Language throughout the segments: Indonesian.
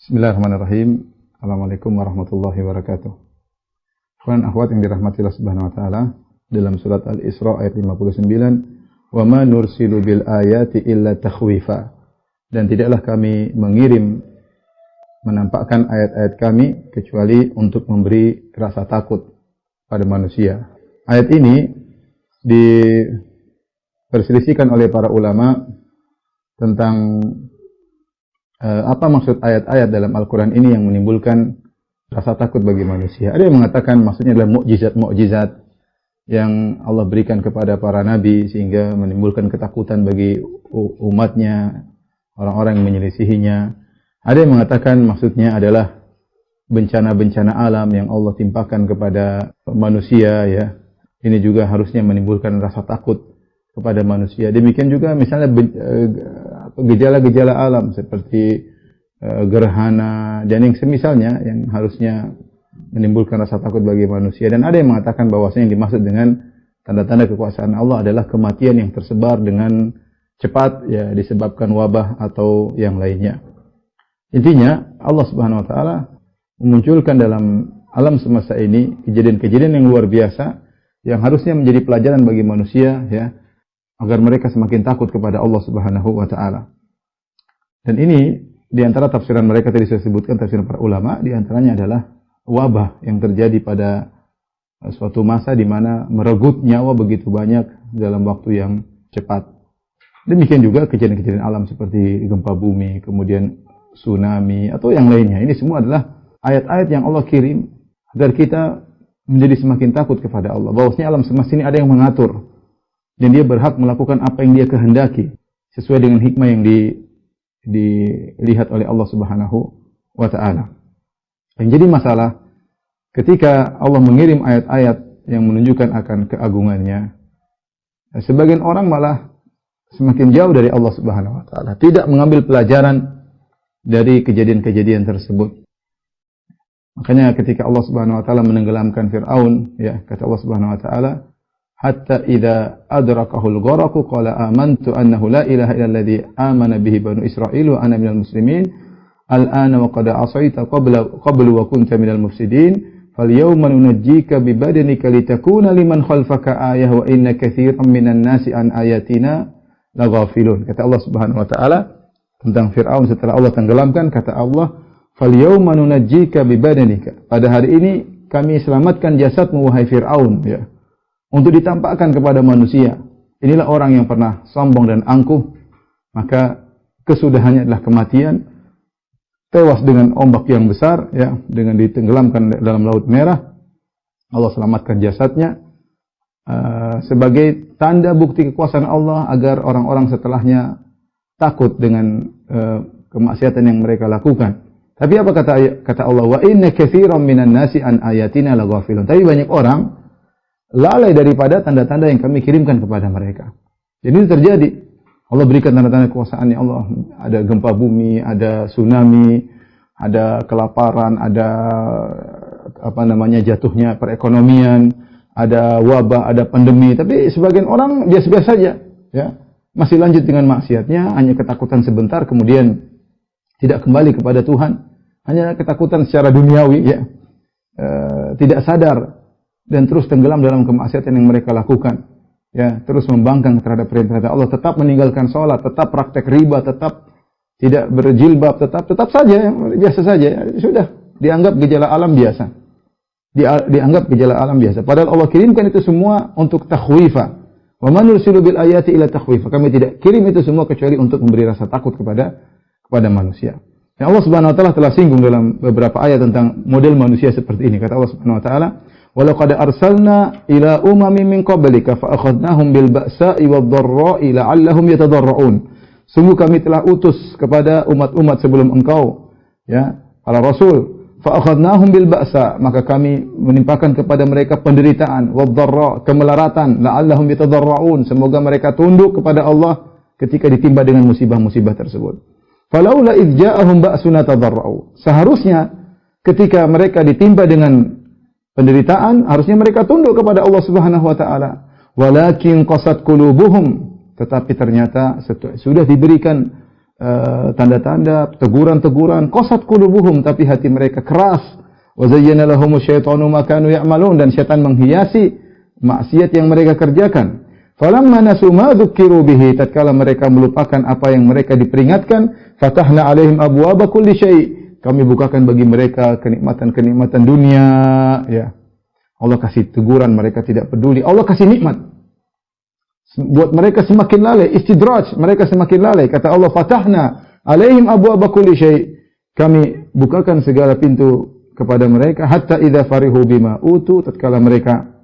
Bismillahirrahmanirrahim. Assalamualaikum warahmatullahi wabarakatuh. Ikhwan akhwat yang dirahmati Allah Subhanahu wa taala, dalam surat Al-Isra ayat 59, "Wa ma nursilu bil ayati illa takhwifa." Dan tidaklah kami menampakkan ayat-ayat kami kecuali untuk memberi rasa takut pada manusia. Ayat ini diperselisihkan oleh para ulama tentang apa maksud ayat-ayat dalam Al-Quran ini yang menimbulkan rasa takut bagi manusia. Ada yang mengatakan maksudnya adalah mukjizat-mukjizat yang Allah berikan kepada para nabi sehingga menimbulkan ketakutan bagi umatnya, orang-orang yang menyelisihinya. Ada yang mengatakan maksudnya adalah bencana-bencana alam yang Allah timpakan kepada manusia, ya. Ini juga harusnya menimbulkan rasa takut kepada manusia. Demikian juga misalnya gejala-gejala alam seperti gerhana dan yang semisalnya yang harusnya menimbulkan rasa takut bagi manusia. Dan ada yang mengatakan bahwasanya yang dimaksud dengan tanda-tanda kekuasaan Allah adalah kematian yang tersebar dengan cepat, ya, disebabkan wabah atau yang lainnya. Intinya Allah Subhanahu wa taala memunculkan dalam alam semesta ini kejadian-kejadian yang luar biasa yang harusnya menjadi pelajaran bagi manusia, ya, agar mereka semakin takut kepada Allah Subhanahu wa taala. Dan ini di antara tafsiran mereka tadi saya sebutkan, tafsiran para ulama, di antaranya adalah wabah yang terjadi pada suatu masa di mana merenggut nyawa begitu banyak dalam waktu yang cepat. Demikian juga kejadian-kejadian alam seperti gempa bumi, kemudian tsunami atau yang lainnya. Ini semua adalah ayat-ayat yang Allah kirim agar kita menjadi semakin takut kepada Allah. Bahwasanya alam semesta ini ada yang mengatur. Dan dia berhak melakukan apa yang dia kehendaki sesuai dengan hikmah yang dilihat oleh Allah Subhanahu wa taala. Yang jadi masalah ketika Allah mengirim ayat-ayat yang menunjukkan akan keagungannya, sebagian orang malah semakin jauh dari Allah Subhanahu wa taala, tidak mengambil pelajaran dari kejadian-kejadian tersebut. Makanya ketika Allah Subhanahu wa taala menenggelamkan Firaun, ya, kata Allah Subhanahu wa taala, hatta idza adrakahul gharaqu qala amantu annahu la ilaha illalladzi amana bihi banu Israil wa ana minal muslimin al'ana wa qad asaita qablu wa kunta minal mufsidin falyawma nunajjika bi badanika litakuna liman khalfaka ayah wa inna katsiran minan nasi an ayatina laghafilun. Kata Allah Subhanahu wa taala tentang Firaun setelah Allah tenggelamkan, kata Allah, falyawma nunajjika bi badanika. Pada hari ini kami selamatkan jasadmu wahai Firaun, ya, untuk ditampakkan kepada manusia. Inilah orang yang pernah sombong dan angkuh, maka kesudahannya adalah kematian, tewas dengan ombak yang besar, ya, dengan ditenggelamkan dalam Laut Merah. Allah selamatkan jasadnya sebagai tanda bukti kekuasaan Allah agar orang-orang setelahnya takut dengan kemaksiatan yang mereka lakukan. Tapi apa kata Allah? Wa inna katsiran minan nasi an ayatina laghafilun. Tapi banyak orang lalai daripada tanda-tanda yang kami kirimkan kepada mereka. Jadi ini terjadi. Allah berikan tanda-tanda kekuasaannya Allah. Ada gempa bumi, ada tsunami, ada kelaparan, ada jatuhnya perekonomian, ada wabah, ada pandemi. Tapi sebagian orang biasa-biasa saja, ya, masih lanjut dengan maksiatnya, hanya ketakutan sebentar, kemudian tidak kembali kepada Tuhan. Hanya ketakutan secara duniawi, ya, tidak sadar. Dan terus tenggelam dalam kemaksiatan yang mereka lakukan, ya, terus membangkang terhadap perintah Allah, tetap meninggalkan sholat, tetap praktek riba, tetap tidak berjilbab, tetap saja biasa saja, sudah dianggap gejala alam biasa, dianggap gejala alam biasa. Padahal Allah kirimkan itu semua untuk takhwifa. Wa man nursilu bil ayati ila takhwifa. Kami tidak kirim itu semua kecuali untuk memberi rasa takut kepada manusia. Dan Allah Subhanahu wa taala telah singgung dalam beberapa ayat tentang model manusia seperti ini. Kata Allah Subhanahu wa taala, walaqad arsalna ila umamin min qablika fa akhadnahum bil ba'sa'i wad-dharra'i la'allahum yatadarra'un. Sungguh kami telah utus kepada umat-umat sebelum engkau, ya, para rasul. Fa akhadnahum bil ba'sa, maka kami menimpakan kepada mereka penderitaan, wad-dharra, kemelaratan, la'allahum yatadarra'un, semoga mereka tunduk kepada Allah ketika ditimpa dengan musibah-musibah tersebut. Falaula idz ja'ahum ba'suna tadarra'u. Seharusnya ketika mereka ditimpa dengan penderitaan, harusnya mereka tunduk kepada Allah Subhanahu wa taala. Walakin qasat qulubuhum, tetapi ternyata sudah diberikan tanda-tanda, teguran-teguran, qasat qulubuhum, tapi hati mereka keras. Wa zayyana lahumu syaitanu ma kanu ya'malun, dan syaitan menghiasi maksiat yang mereka kerjakan. Falamma nasu ma dzukiru bihi, tatkala mereka melupakan apa yang mereka diperingatkan, fatahna alaihim abwaaba kulli syai', kami bukakan bagi mereka kenikmatan-kenikmatan dunia, ya. Allah kasih teguran, mereka tidak peduli. Allah kasih nikmat, buat mereka semakin lalai, istidraj, mereka semakin lalai. Kata Allah, fatahna alaihim abwaaba kulli syai', kami bukakan segala pintu kepada mereka, hatta idza farihu bima utu, tatkala mereka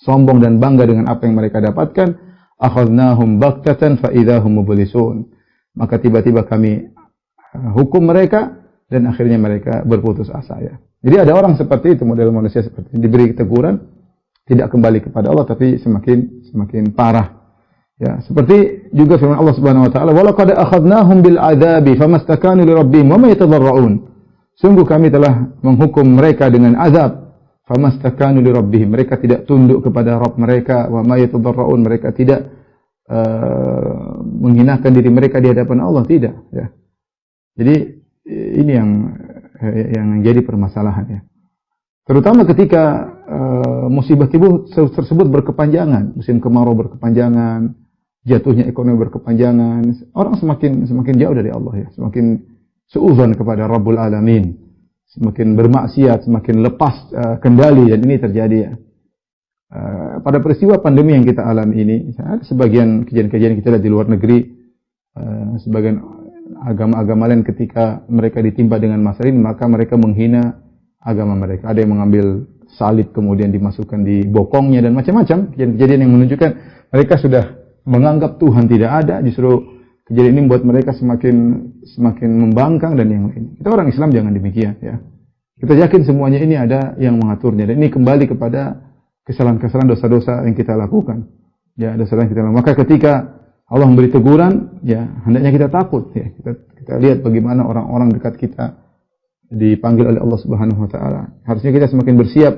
sombong dan bangga dengan apa yang mereka dapatkan, akhadnahum baktatan fa idzahum mublisun, maka tiba-tiba kami hukum mereka dan akhirnya mereka berputus asa, ya. Jadi ada orang seperti itu, model manusia seperti ini, diberi teguran tidak kembali kepada Allah, tapi semakin parah. Ya, seperti juga firman Allah Subhanahu wa taala, "Wa laqad akhadnahum bil adzabi famastakanu li rabbihim wa ma yatadarra'un." Sungguh kami telah menghukum mereka dengan azab, famastakanu li rabbihim, mereka tidak tunduk kepada Rabb mereka, wa ma yatadarra'un, mereka tidak menghinakan diri mereka di hadapan Allah, tidak, ya. Jadi ini yang jadi permasalahan, ya. Terutama ketika musibah tersebut berkepanjangan, musim kemarau berkepanjangan, jatuhnya ekonomi berkepanjangan, orang semakin jauh dari Allah, ya, semakin suudzon kepada Rabbul Alamin, semakin bermaksiat, semakin lepas kendali, dan ini terjadi, ya. Pada peristiwa pandemi yang kita alami ini, ada sebagian kejadian-kejadian kita lihat di luar negeri, sebagian agama-agama lain ketika mereka ditimpa dengan masalah ini, maka mereka menghina agama mereka. Ada yang mengambil salib kemudian dimasukkan di bokongnya dan macam-macam. Kejadian-kejadian yang menunjukkan mereka sudah menganggap Tuhan tidak ada. Justru kejadian ini membuat mereka semakin membangkang dan yang lain. Kita orang Islam jangan demikian, ya. Kita yakin semuanya ini ada yang mengaturnya, dan ini kembali kepada kesalahan-kesalahan, dosa-dosa yang kita lakukan. Ya, dosa yang kita lakukan. Maka ketika Allah memberi teguran, ya hendaknya kita takut, ya. Kita lihat bagaimana orang-orang dekat kita dipanggil oleh Allah Subhanahu wa taala. Harusnya kita semakin bersiap,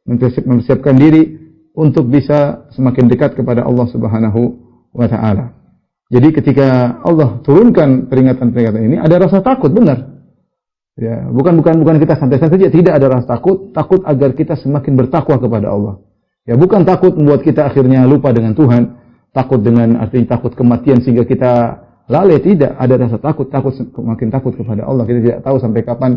mempersiapkan diri untuk bisa semakin dekat kepada Allah Subhanahu wa taala. Jadi ketika Allah turunkan peringatan-peringatan ini, ada rasa takut, benar. Ya, bukan kita santai-santai saja, tidak ada rasa takut agar kita semakin bertakwa kepada Allah. Ya, bukan takut membuat kita akhirnya lupa dengan Tuhan. Takut dengan artinya takut kematian sehingga kita lalai, tidak. Ada rasa semakin takut kepada Allah. Kita tidak tahu sampai kapan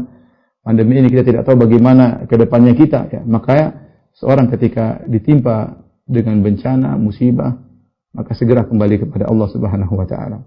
pandemi ini, kita tidak tahu bagaimana ke depannya kita, ya. Maka seorang ketika ditimpa dengan bencana, musibah, maka segera kembali kepada Allah Subhanahu wa taala.